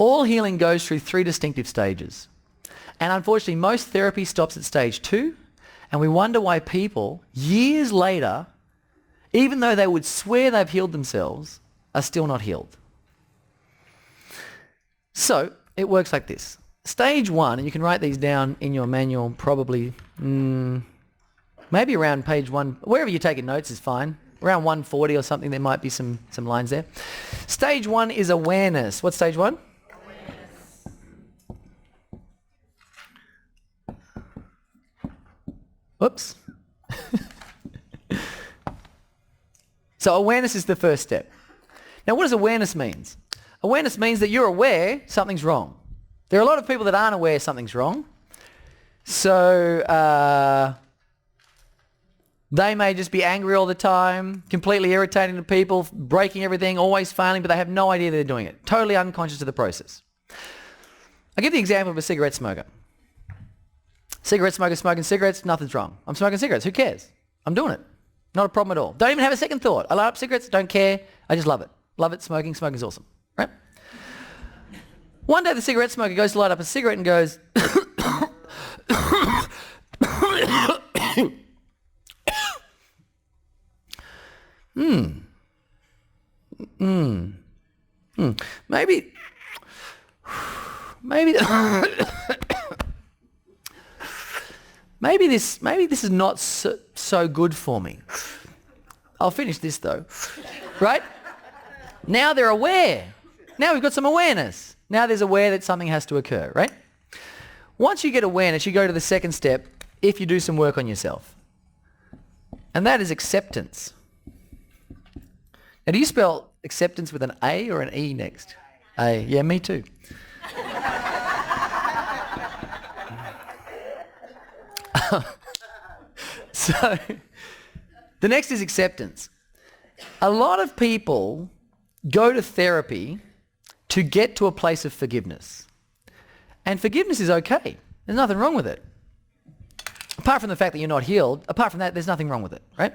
All healing goes through 3 distinctive stages. And unfortunately, most therapy stops at stage 2, and we wonder why people, years later, even though they would swear they've healed themselves, are still not healed. So it works like this. Stage 1, and you can write these down in your manual probably, maybe around page 1, wherever you're taking notes is fine. Around 140 or something, there might be some lines there. Stage 1 is awareness. What's stage 1? Whoops. So awareness is the first step. Now what does awareness mean? Awareness means that you're aware something's wrong. There are a lot of people that aren't aware something's wrong. So they may just be angry all the time, completely irritating to people, breaking everything, always failing, but they have no idea they're doing it. Totally unconscious of the process. I'll give the example of a cigarette smoker. Cigarette smoker smoking cigarettes, nothing's wrong. I'm smoking cigarettes, who cares? I'm doing it. Not a problem at all. Don't even have a second thought. I light up cigarettes, don't care, I just love it. Love it, smoking's awesome, right? One day the cigarette smoker goes to light up a cigarette and goes, maybe this is not so good for me. I'll finish this though, right? Now they're aware. Now we've got some awareness. Now there's aware that something has to occur, right? Once you get awareness, you go to the second step if you do some work on yourself. And that is acceptance. Now do you spell acceptance with an A or an E next? A. Yeah, me too. So the next is acceptance. A lot of people go to therapy to get to a place of forgiveness. And forgiveness is okay. There's nothing wrong with it. Apart from the fact that you're not healed, apart from that, there's nothing wrong with it, right?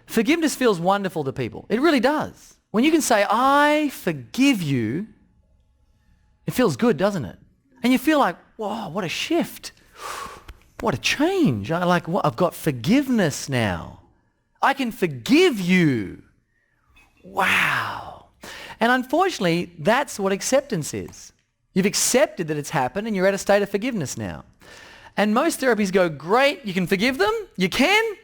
Forgiveness feels wonderful to people. It really does. When you can say, I forgive you, it feels good, doesn't it? And you feel like, whoa, what a shift. What a change. I've got forgiveness now. I can forgive you. Wow. And unfortunately, that's what acceptance is. You've accepted that it's happened and you're at a state of forgiveness now. And most therapies go, great, you can forgive them, you can,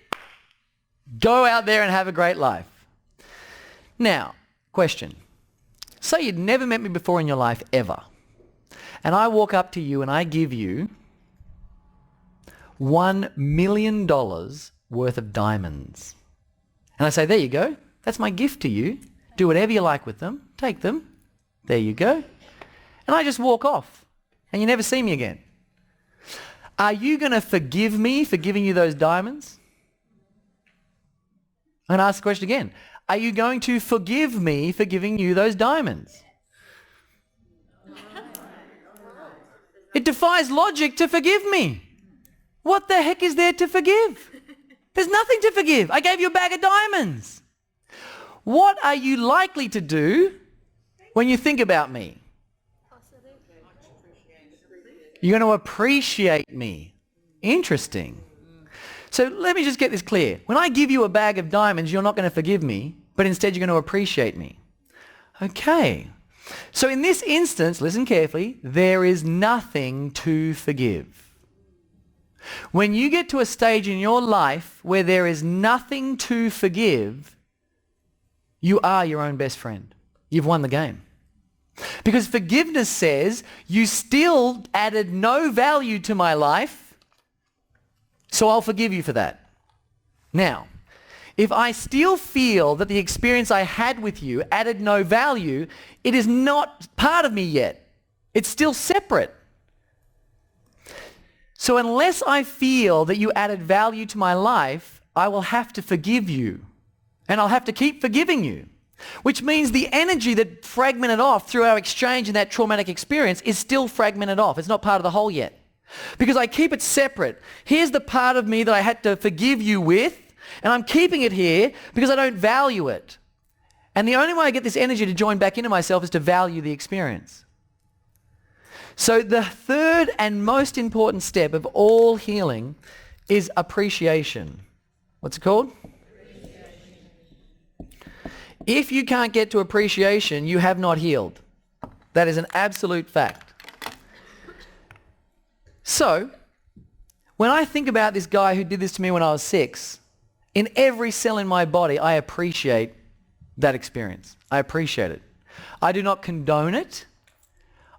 go out there and have a great life. Now, question. Say you'd never met me before in your life ever. And I walk up to you and I give you $1 million worth of diamonds. And I say, there you go. That's my gift to you. Do whatever you like with them. Take them. There you go. And I just walk off. And you never see me again. Are you going to forgive me for giving you those diamonds? I'm going to ask the question again. Are you going to forgive me for giving you those diamonds? It defies logic to forgive me. What the heck is there to forgive? There's nothing to forgive. I gave you a bag of diamonds. What are you likely to do when you think about me? You're going to appreciate me. Interesting. So let me just get this clear. When I give you a bag of diamonds, you're not going to forgive me, but instead you're going to appreciate me. Okay. So in this instance, listen carefully, there is nothing to forgive. When you get to a stage in your life where there is nothing to forgive, you are your own best friend. You've won the game. Because forgiveness says, you still added no value to my life, so I'll forgive you for that. Now, if I still feel that the experience I had with you added no value, it is not part of me yet. It's still separate. So unless I feel that you added value to my life, I will have to forgive you. And I'll have to keep forgiving you. Which means the energy that fragmented off through our exchange in that traumatic experience is still fragmented off. It's not part of the whole yet. Because I keep it separate. Here's the part of me that I had to forgive you with, and I'm keeping it here because I don't value it. And the only way I get this energy to join back into myself is to value the experience. So the third and most important step of all healing is appreciation. What's it called? If you can't get to appreciation, you have not healed. That is an absolute fact. So, when I think about this guy who did this to me when I was 6, in every cell in my body, I appreciate that experience. I appreciate it. I do not condone it.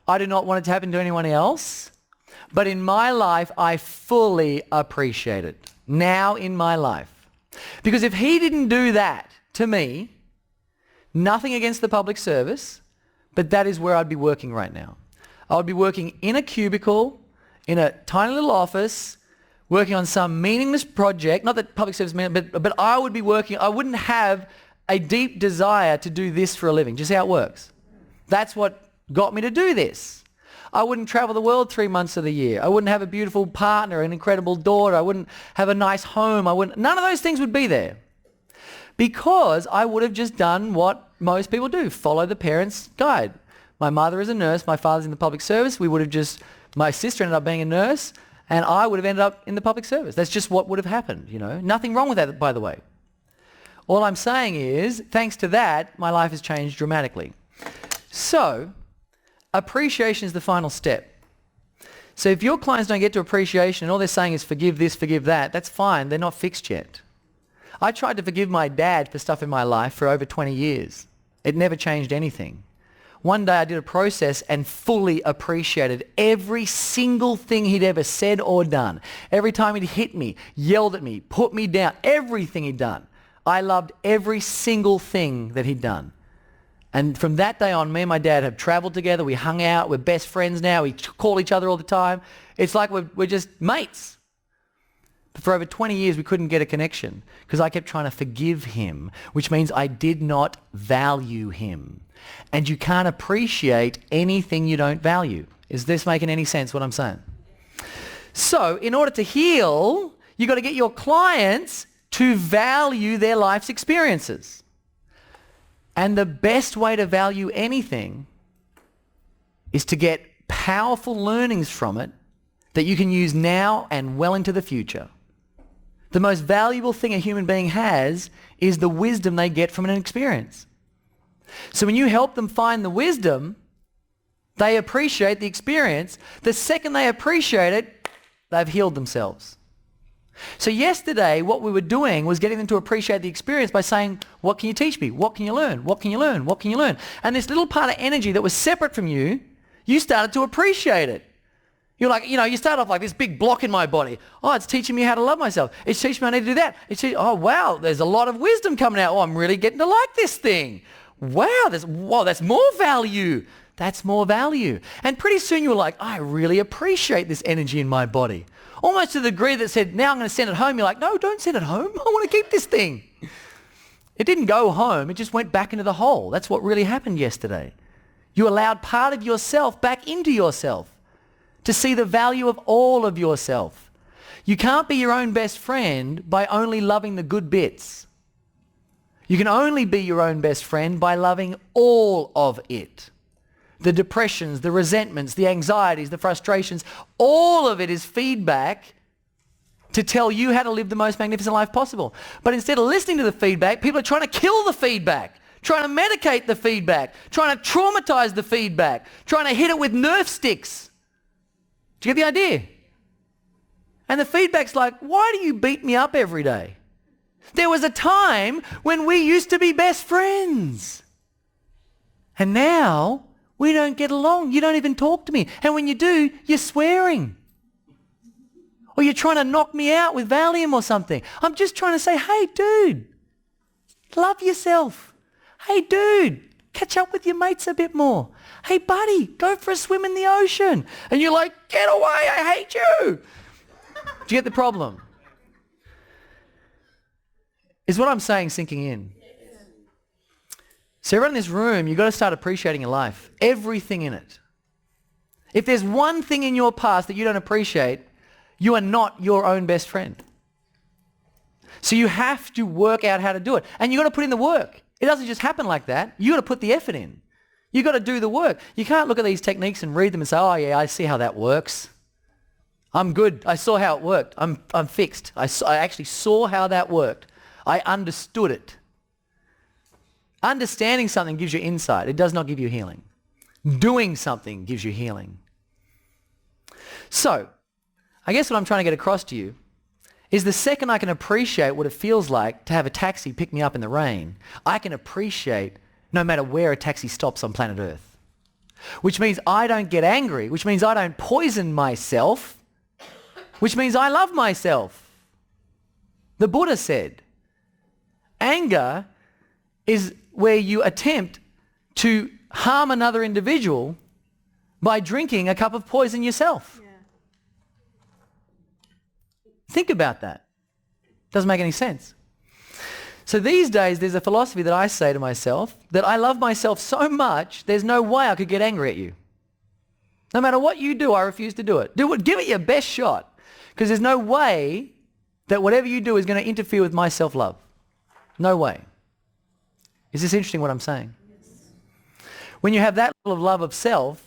I do not want it to happen to anyone else. But in my life, I fully appreciate it. Now in my life. Because if he didn't do that to me, nothing against the public service, but that is where I'd be working right now. I would be working in a cubicle, in a tiny little office, working on some meaningless project. Not that public service, but I would be working, I wouldn't have a deep desire to do this for a living. Do you see how it works? That's what got me to do this. I wouldn't travel the world 3 months of the year. I wouldn't have a beautiful partner, an incredible daughter. I wouldn't have a nice home. None of those things would be there. Because I would have just done what most people do, follow the parents' guide. My mother is a nurse, my father's in the public service. My sister ended up being a nurse, and I would have ended up in the public service. That's just what would have happened, you know. Nothing wrong with that, by the way. All I'm saying is, thanks to that, my life has changed dramatically. So, appreciation is the final step. So if your clients don't get to appreciation and all they're saying is forgive this, forgive that, that's fine. They're not fixed yet. I tried to forgive my dad for stuff in my life for over 20 years. It never changed anything. One day I did a process and fully appreciated every single thing he'd ever said or done. Every time he'd hit me, yelled at me, put me down, everything he'd done. I loved every single thing that he'd done. And from that day on, me and my dad have traveled together. We hung out. We're best friends now. We call each other all the time. It's like we're just mates. But for over 20 years, we couldn't get a connection because I kept trying to forgive him, which means I did not value him. And you can't appreciate anything you don't value. Is this making any sense, what I'm saying? So in order to heal, you've got to get your clients to value their life's experiences. And the best way to value anything is to get powerful learnings from it that you can use now and well into the future. The most valuable thing a human being has is the wisdom they get from an experience. So when you help them find the wisdom, they appreciate the experience. The second they appreciate it, they've healed themselves. So yesterday, what we were doing was getting them to appreciate the experience by saying, what can you teach me? What can you learn? What can you learn? What can you learn? And this little part of energy that was separate from you, you started to appreciate it. You're like, you start off like this big block in my body. Oh, it's teaching me how to love myself. It's teaching me I need to do that. Oh, wow, there's a lot of wisdom coming out. Oh, I'm really getting to like this thing. Wow, that's more value. That's more value. And pretty soon you were like, I really appreciate this energy in my body. Almost to the degree that said, now I'm going to send it home. You're like, no, don't send it home. I want to keep this thing. It didn't go home. It just went back into the hole. That's what really happened yesterday. You allowed part of yourself back into yourself to see the value of all of yourself. You can't be your own best friend by only loving the good bits. You can only be your own best friend by loving all of it. The depressions, the resentments, the anxieties, the frustrations, all of it is feedback to tell you how to live the most magnificent life possible. But instead of listening to the feedback, people are trying to kill the feedback, trying to medicate the feedback, trying to traumatize the feedback, trying to hit it with Nerf sticks. Do you get the idea? And the feedback's like, why do you beat me up every day? There was a time when we used to be best friends. And now we don't get along. You don't even talk to me. And when you do, you're swearing. Or you're trying to knock me out with Valium or something. I'm just trying to say, hey, dude, love yourself. Hey, dude, catch up with your mates a bit more. Hey, buddy, go for a swim in the ocean. And you're like, get away, I hate you. Do you get the problem? Is what I'm saying sinking in? So everyone in this room, you've got to start appreciating your life. Everything in it. If there's one thing in your past that you don't appreciate, you are not your own best friend. So you have to work out how to do it. And you've got to put in the work. It doesn't just happen like that. You've got to put the effort in. You got to do the work. You can't look at these techniques and read them and say, oh yeah, I see how that works. I'm good. I saw how it worked. I'm fixed. I actually saw how that worked. I understood it. Understanding something gives you insight. It does not give you healing. Doing something gives you healing. So, I guess what I'm trying to get across to you is the second I can appreciate what it feels like to have a taxi pick me up in the rain, I can appreciate no matter where a taxi stops on planet Earth. Which means I don't get angry, which means I don't poison myself, which means I love myself. The Buddha said, anger is where you attempt to harm another individual by drinking a cup of poison yourself. Yeah. Think about that. Doesn't make any sense. So these days, there's a philosophy that I say to myself that I love myself so much, there's no way I could get angry at you. No matter what you do, I refuse to do it. Do it. Give it your best shot. Because there's no way that whatever you do is going to interfere with my self-love. No way. Is this interesting what I'm saying? Yes. When you have that level of love of self,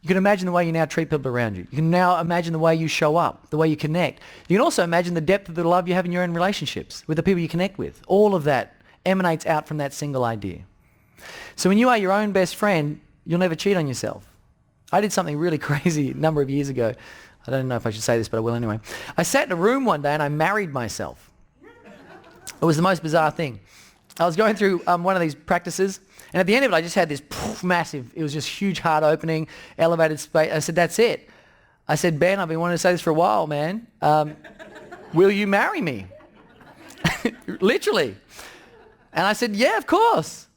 you can imagine the way you now treat people around you. You can now imagine the way you show up, the way you connect. You can also imagine the depth of the love you have in your own relationships with the people you connect with. All of that emanates out from that single idea. So when you are your own best friend, you'll never cheat on yourself. I did something really crazy a number of years ago. I don't know if I should say this, but I will anyway. I sat in a room one day and I married myself. It was the most bizarre thing. I was going through one of these practices, and at the end of it, I just had this massive, it was just huge heart opening, elevated space. I said, that's it. I said, Ben, I've been wanting to say this for a while, man. Will you marry me? Literally. And I said, yeah, of course.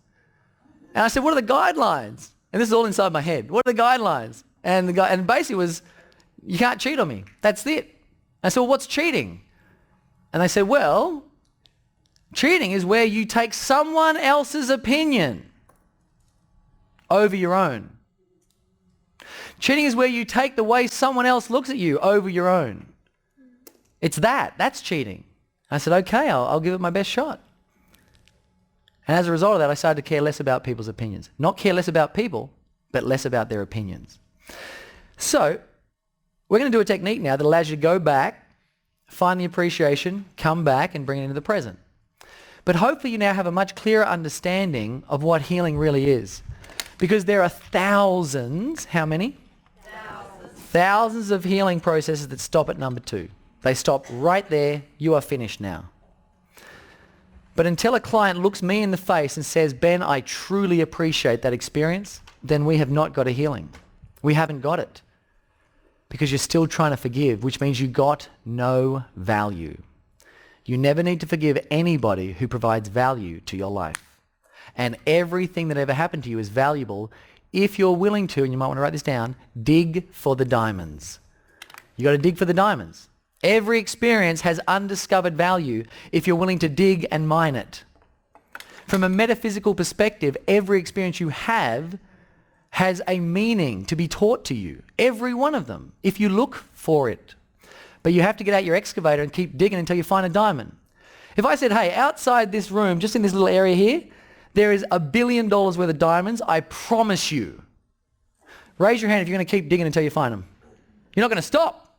And I said, what are the guidelines? And this is all inside my head. What are the guidelines? And the guy, and basically was, you can't cheat on me. That's it. I said, well, what's cheating? And they said, well, cheating is where you take someone else's opinion over your own. Cheating is where you take the way someone else looks at you over your own. It's that. That's cheating. I said, okay, I'll give it my best shot. And as a result of that, I started to care less about people's opinions. Not care less about people, but less about their opinions. So, we're going to do a technique now that allows you to go back, find the appreciation, come back, and bring it into the present. But hopefully you now have a much clearer understanding of what healing really is. Because there are thousands, how many? Thousands of healing processes that stop at number 2. They stop right there. You are finished now. But until a client looks me in the face and says, Ben, I truly appreciate that experience, then we have not got a healing. We haven't got it. Because you're still trying to forgive, which means you got no value. You never need to forgive anybody who provides value to your life. And everything that ever happened to you is valuable if you're willing to, and you might want to write this down, dig for the diamonds. You got to dig for the diamonds. Every experience has undiscovered value if you're willing to dig and mine it. From a metaphysical perspective, every experience you have has a meaning to be taught to you. Every one of them, if you look for it. But you have to get out your excavator and keep digging until you find a diamond. If I said, hey, outside this room, just in this little area here, there is $1 billion worth of diamonds, I promise you. Raise your hand if you're going to keep digging until you find them. You're not going to stop.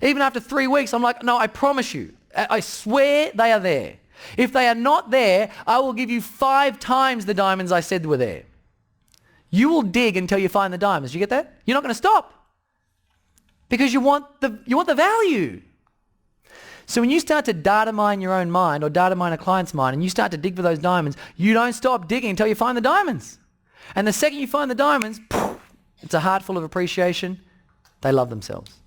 Even after 3 weeks, I'm like, no, I promise you. I swear they are there. If they are not there, I will give you 5 times the diamonds I said were there. You will dig until you find the diamonds. You get that? You're not going to stop. Because you want the value. So when you start to data mine your own mind or data mine a client's mind and you start to dig for those diamonds, you don't stop digging until you find the diamonds. And the second you find the diamonds, it's a heart full of appreciation. They love themselves.